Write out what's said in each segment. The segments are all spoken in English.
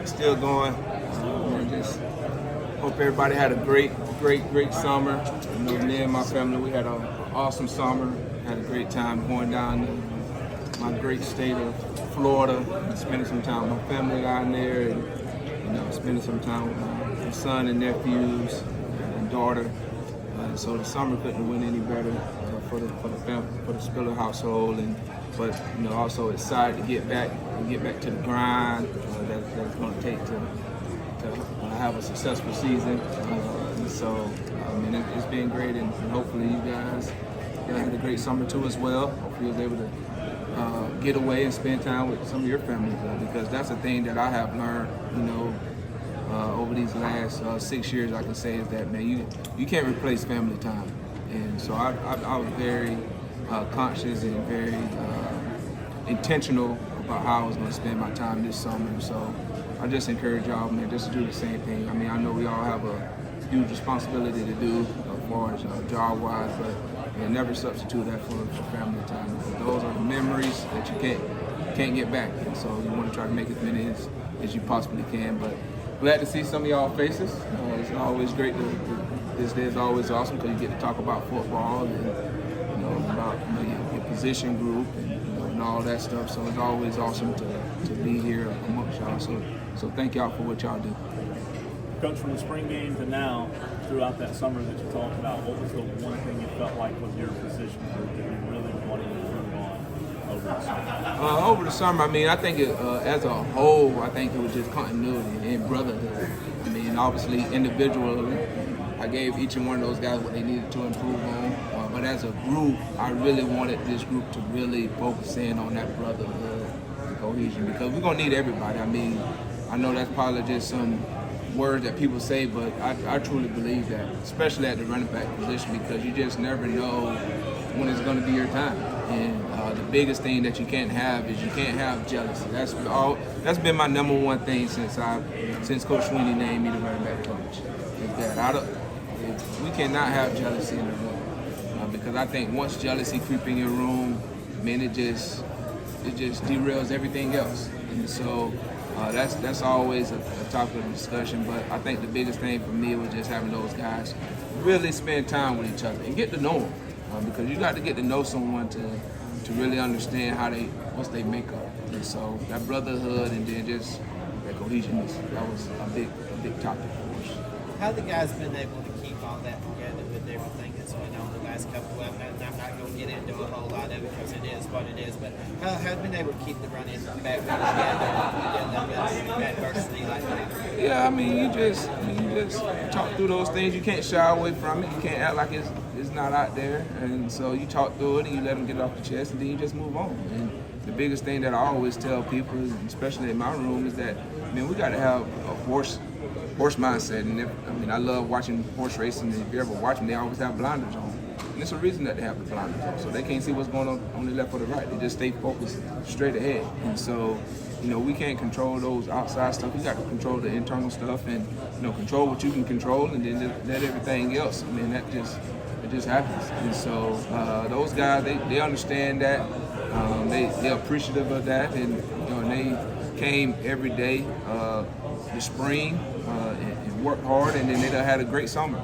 Still going. Just hope everybody had a great summer. You know, me and my family, we had an awesome summer. Had a great time going down to my great state of Florida and spending some time with my family down there, and spending some time with my son and nephews and daughter. So the summer couldn't have went any better for the family, for the Spiller household, but also excited to get back to the grind that's going to take to have a successful season. It's been great, and hopefully you guys had a great summer too as well. Hopefully you was able to get away and spend time with some of your families, because that's the thing that I have learned, over these last 6 years. I can say is that, man, you can't replace family time, and so I was very conscious and very intentional about how I was going to spend my time this summer. So I just encourage y'all, man, just to do the same thing. I mean, I know we all have a huge responsibility to do as far as job-wise, but never substitute that for family time, because those are the memories that you can't get back. And so you want to try to make as many as you possibly can. But glad to see some of y'all faces. It's always great. This day is always awesome because you get to talk about football and about your position group and all that stuff. So it's always awesome to be here amongst y'all. So thank y'all for what y'all do. Coach, from the spring game to now, throughout that summer that you talked about, what was the one thing you felt like was your position group that you really wanted to improve on over the summer? Over the summer, I mean, I think as a whole, I think it was just continuity and brotherhood. I mean, obviously, individually, I gave each and one of those guys what they needed to improve on. But as a group, I really wanted this group to really focus in on that brotherhood and cohesion, because we're going to need everybody. I mean, I know that's probably just some words that people say, but I truly believe that, especially at the running back position, because you just never know when it's going to be your time. And the biggest thing that you can't have is you can't have jealousy. That's been my number one thing since Coach Sweeney named me the running back coach. Is that we cannot have jealousy in the room, because I think once jealousy creeps in your room, man, it just derails everything else. And so that's always a topic of discussion. But I think the biggest thing for me was just having those guys really spend time with each other and get to know them, because you got to get to know someone to really understand what's their makeup. And so that brotherhood and then just that cohesionness, that was a big topic for us. How have the guys been able to keep all that together with everything that's went on the last couple of weeks? I'm not going to get into a whole lot of it because it is what it is, but how have you been able to keep the running back together with adversity like that? Yeah, I mean, you just talk through those things. You can't shy away from it. You can't act like it's not out there. And so you talk through it and you let them get it off the chest, and then you just move on. And the biggest thing that I always tell people, especially in my room, is that, man, we got to have a horse mindset. And I love watching horse racing. And if you ever watch them, they always have blinders on. And it's a reason that they have the blinders on. So they can't see what's going on the left or the right. They just stay focused straight ahead. And so, we can't control those outside stuff. We got to control the internal stuff and, control what you can control, and then let everything else. I mean, it just happens. And so those guys, they understand that. They're appreciative of that, and they came every day this spring and worked hard, and then they done had a great summer.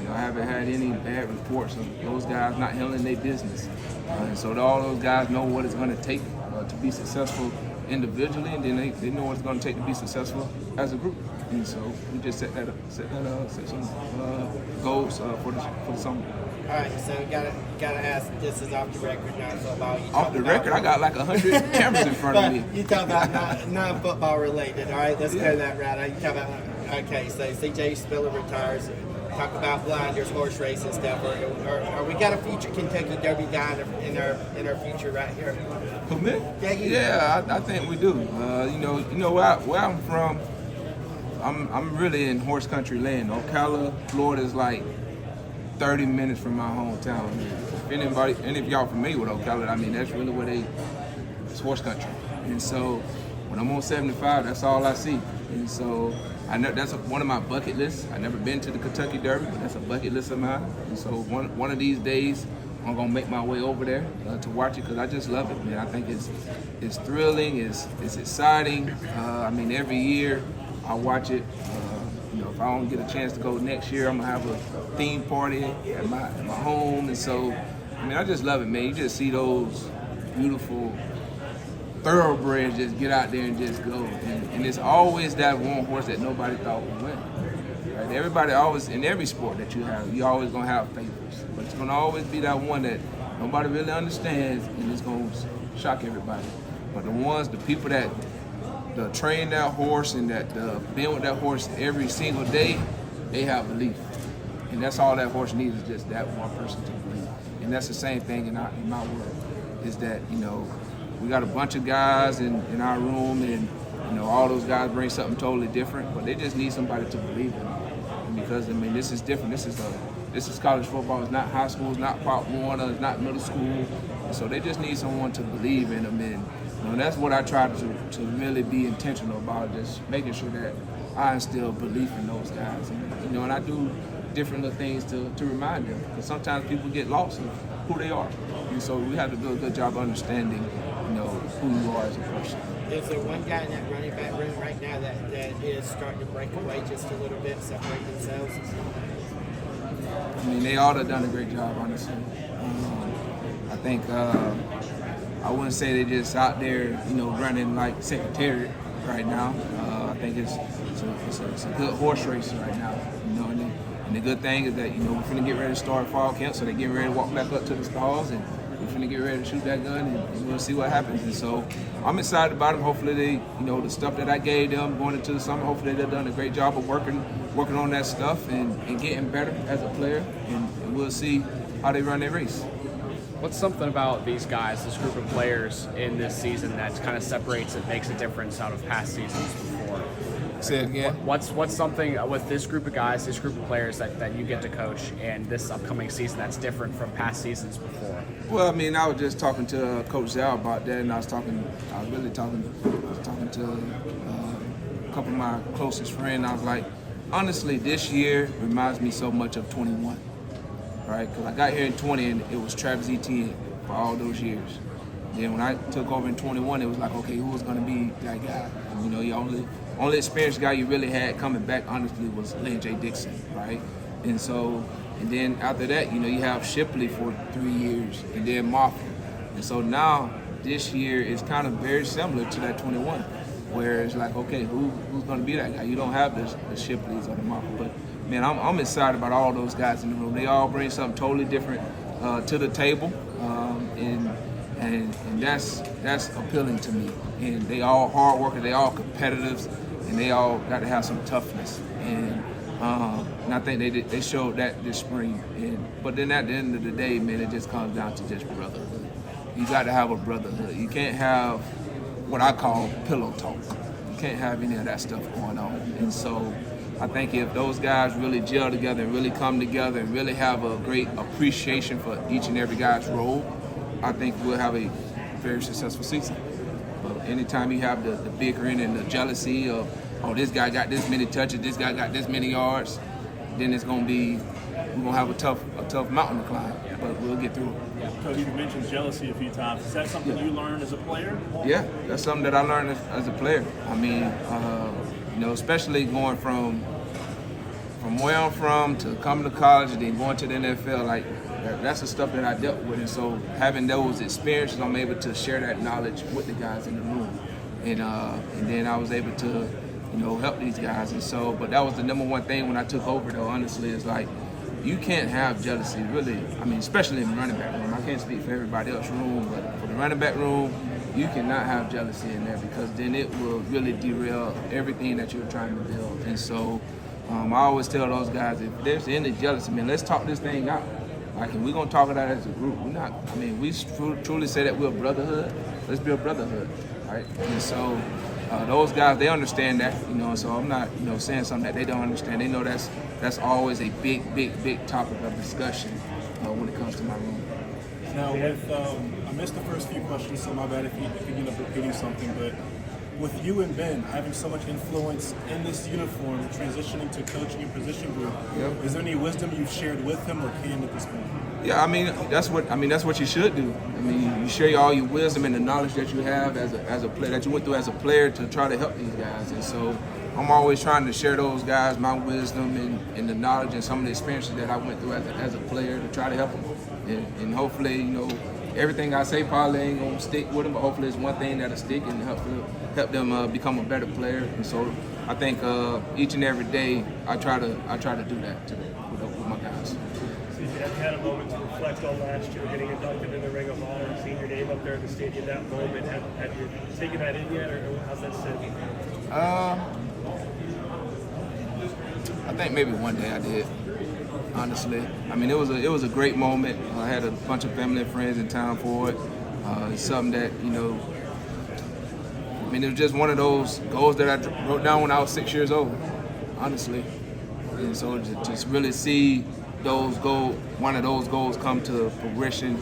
I haven't had any bad reports of those guys not handling their business. And so all those guys know what it's going to take to be successful individually, and then they know what it's going to take to be successful as a group. And so we just set some goals for the summer. All right, so gotta ask. This is off the record, not football. Off the record, I got like 100 cameras in front of me. You talk about non-football related. All right, let's go that route. You talk about so CJ Spiller retires. Talk about blinders, horse racing stuff. Or we got a future Kentucky Derby guy in our future right here. Who, me? Yeah, I think we do. Where I'm from, I'm really in horse country land. Ocala, Florida is like 30 minutes from my hometown. If any of y'all familiar with Ocala, I mean, that's really where it's horse country. And so when I'm on 75, that's all I see. And so that's one of my bucket lists. I've never been to the Kentucky Derby, but that's a bucket list of mine. And so one of these days, I'm gonna make my way over there to watch it because I just love it, man. I think it's thrilling, it's exciting. I mean, every year I watch it. If I don't get a chance to go next year, I'm gonna have a theme party at my home, and so I mean, I just love it, man. You just see those beautiful thoroughbreds just get out there and just go, and it's always that one horse that nobody thought would win. Right? Everybody always, in every sport that you always gonna have favorites, but it's gonna always be that one that nobody really understands, and it's gonna shock everybody. But the people that train that horse and that been with that horse every single day, they have belief, and that's all that horse needs is just that one person to believe. And that's the same thing in my world, is that we got a bunch of guys in our room, and all those guys bring something totally different, but they just need somebody to believe in them. And because I mean, this is different. This is college football. It's not high school. It's not Pop Warner. It's not middle school. And so they just need someone to believe in them, and that's what I try to really be intentional about, just making sure that I instill belief in those guys, and I do different little things to remind them, because sometimes people get lost in who they are, and so we have to do a good job understanding who you are as a person. Is there one guy in that running back room right now that is starting to break away just a little bit, separate themselves? I mean, they all have done a great job, honestly. I think I wouldn't say they're just out there, running like secretariat right now. I think it's a good horse race right now, and the good thing is that we're finna get ready to start fall camp, so they're getting ready to walk back up to the stalls, and we're finna get ready to shoot that gun, and we'll see what happens. And so I'm excited about them. Hopefully they, the stuff that I gave them going into the summer, hopefully they've done a great job of working on that stuff and getting better as a player, and we'll see how they run their race. What's something about these guys, this group of players in this season that kind of separates it, makes a difference out of past seasons before? Say it again. What's something with this group of guys, this group of players that you get to coach and this upcoming season that's different from past seasons before? Well, I mean, I was just talking to Coach Zal about that, and I was talking to a couple of my closest friends. I was like, honestly, this year reminds me so much of 21. Right, because I got here in 20 and it was Travis Etienne for all those years. Then when I took over in 21, it was like, okay, who was going to be that guy? And, the only experienced guy you really had coming back, honestly, was Lynn J. Dixon, right? And then after that, you have Shipley for 3 years, and then Moffitt. And so now, this year is kind of very similar to that 21, where it's like, okay, who's going to be that guy? You don't have the Shipleys or the Moffitt, but man, I'm excited about all those guys in the room. They all bring something totally different to the table, and that's appealing to me. And they all hard workers, they all competitive, and they all got to have some toughness. And I think they showed that this spring. But then at the end of the day, man, it just comes down to just brotherhood. You got to have a brotherhood. You can't have what I call pillow talk. You can't have any of that stuff going on. And so I think if those guys really gel together and really come together and really have a great appreciation for each and every guy's role, I think we'll have a very successful season. But anytime you have the bickering and the jealousy of, oh, this guy got this many touches, this guy got this many yards, then we're gonna have a tough mountain to climb. But we'll get through it. Coach, you mentioned jealousy a few times. Is that something you learned as a player? Yeah, that's something that I learned as a player. I mean, especially going from where I'm from to coming to college and then going to the NFL, like that's the stuff that I dealt with. And so having those experiences, I'm able to share that knowledge with the guys in the room. And then I was able to, help these guys. And so, but that was the number one thing when I took over, though, honestly, is like, you can't have jealousy, really. I mean, especially in the running back room. I can't speak for everybody else's room, but for the running back room, you cannot have jealousy in there, because then it will really derail everything that you're trying to build. And so I always tell those guys, if there's any jealousy, man, let's talk this thing out. Like, if we're going to talk it out as a group, we truly say that we're a brotherhood. Let's be a brotherhood, right? And so those guys, they understand that, so I'm not, saying something that they don't understand. They know that's always a big topic of discussion when it comes to my room. Now, I missed the first few questions, so my bad if you end up repeating something, but with you and Ben having so much influence in this uniform, transitioning to coaching your position group, is there any wisdom you've shared with him or can at this point? Yeah, that's what you should do. You share all your wisdom and the knowledge that you have as a player, that you went through as a player, to try to help these guys. And so I'm always trying to share those guys my wisdom and the knowledge and some of the experiences that I went through as a player to try to help them. And hopefully, everything I say probably ain't gonna stick with them, but hopefully it's one thing that'll stick and help them become a better player. And so I think each and every day I try to do that with my guys. Have you had a moment to reflect on last year, getting inducted in the Ring of Honor and seeing your name up there at the stadium, that moment? Have you taken that in yet, or how's that sit? I think maybe one day I did. Honestly, it was a great moment. I had a bunch of family and friends in town for it. It's something that it was just one of those goals that I wrote down when I was 6 years old. Honestly, and so to just really see one of those goals come to fruition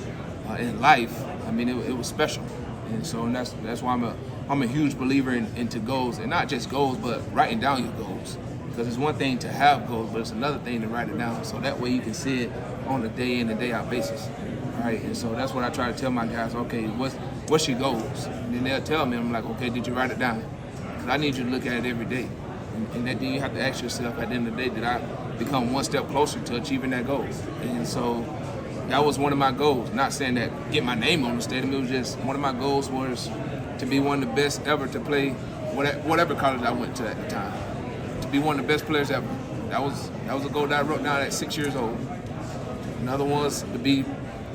in life, it was special. And so that's why I'm a huge believer into goals, and not just goals, but writing down your goals. Because it's one thing to have goals, but it's another thing to write it down. So that way you can see it on a day in and day out basis. All right, and so that's what I try to tell my guys. Okay, what's your goals? And then they'll tell me. I'm like, okay, did you write it down? Because I need you to look at it every day. And then you have to ask yourself at the end of the day, did I become one step closer to achieving that goal? And so that was one of my goals. Not saying that get my name on the stadium. It was just one of my goals was to be one of the best ever to play whatever college I went to at the time. To be one of the best players ever. That was a goal that I wrote down at 6 years old. Another one was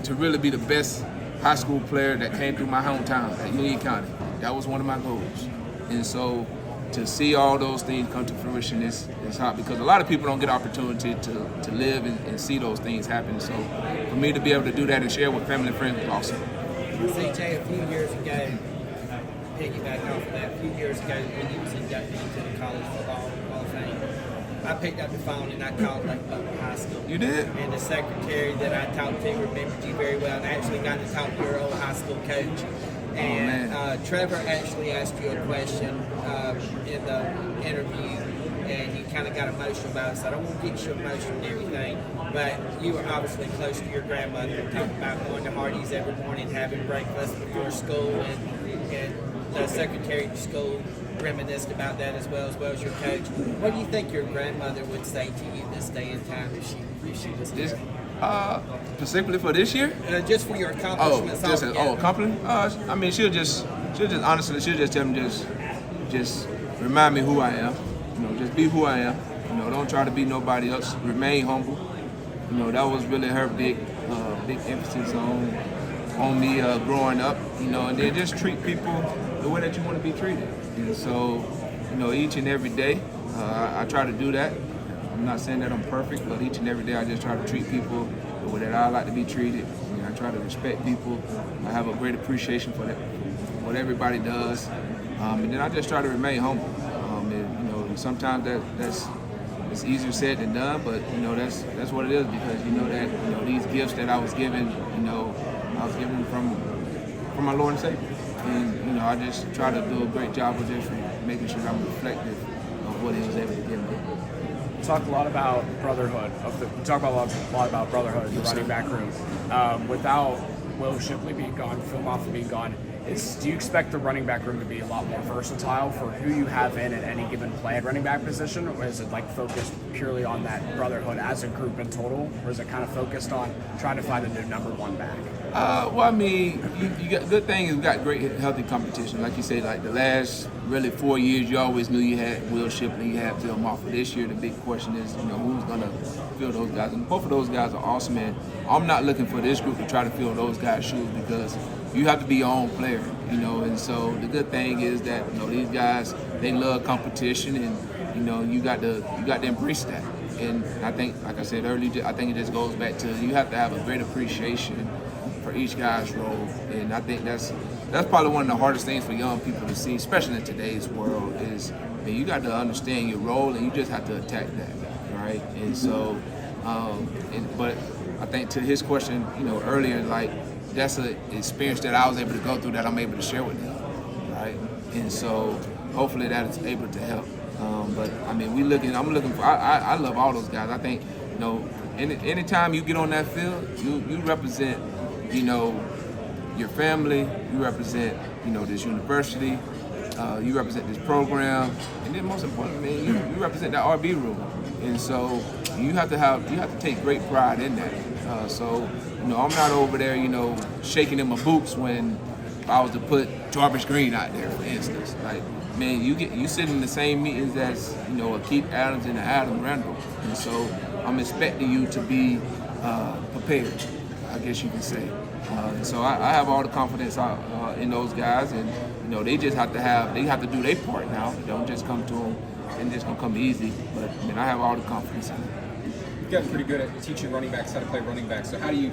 to really be the best high school player that came through my hometown at Union County. That was one of my goals. And so to see all those things come to fruition is hot, because a lot of people don't get opportunity to live and see those things happen. So for me to be able to do that and share with family and friends is awesome. CJ, a few years ago, piggyback off of that, a few years ago when you was inducted into the College Football Hall of Fame, I picked up the phone and I called Butler High School. You did? And the secretary that I talked to remembered you very well, and actually got to talk to your old high school coach. And Trevor actually asked you a question in the interview, and you kind of got emotional about it. So I don't want to get you emotional and everything, but you were obviously close to your grandmother and talked about going to Hardee's every morning, having breakfast before school, and the secretary of school reminisced about that as well as your coach. What do you think your grandmother would say to you this day and time if she was here? Specifically for this year? Just for your accomplishments. Accomplishment? She'll just honestly, she'll just tell me just remind me who I am. Just be who I am. Don't try to be nobody else. Remain humble. That was really her big emphasis on me growing up. And then just treat people the way that you want to be treated. And so, each and every day, I try to do that. I'm not saying that I'm perfect, but each and every day I just try to treat people the way that I like to be treated. I try to respect people. I have a great appreciation for that, what everybody does. And then I just try to remain humble. Sometimes it's easier said than done, but that's what it is, because that these gifts that I was given, I was given from my Lord and Savior. And I just try to do a great job of just making sure I'm reflective of what He was able to give me. We talk a lot about brotherhood. We talk a lot about brotherhood in the running back room. Without Will Shipley being gone, Phil Moffitt being gone, do you expect the running back room to be a lot more versatile for who you have in at any given play at running back position, or is it focused purely on that brotherhood as a group in total, or is it kind of focused on trying to find a new number one back? You got good thing is we got great healthy competition. Like you said, the last really 4 years, you always knew you had Will Shipley, you had Phil Moffitt. This year, the big question is, who's gonna fill those guys, and both of those guys are awesome. And I'm not looking for this group to try to fill those guys' shoes, because you have to be your own player, And so the good thing is that these guys, they love competition, and you got to embrace that. And I think, like I said earlier, I think it just goes back to you have to have a great appreciation for each guy's role, and I think that's probably one of the hardest things for young people to see, especially in today's world, is you got to understand your role, and you just have to attack that, right? And so, but I think to his question, earlier, that's an experience that I was able to go through that I'm able to share with them, right? and so hopefully that is able to help. But I mean, I'm looking for. I love all those guys. I think, you know, anytime you get on that field, you represent, you know, your family. You represent, you know, this university. You represent this program, and then most importantly, man, you represent that RB room. And so you have to take great pride in that. So, you know, I'm not over there, you know, shaking in my boots when I was to put Jarvis Green out there, for instance. Like, man, you sit in the same meetings as, you know, a Keith Adams and a Adam Randall, and so I'm expecting you to be prepared, I guess you can say. So I have all the confidence in those guys, and you know, they have to do their part now. They don't just come to them and it's gonna come easy. But I mean, I have all the confidence in them. You've gotten pretty good at teaching running backs how to play running back. So how do you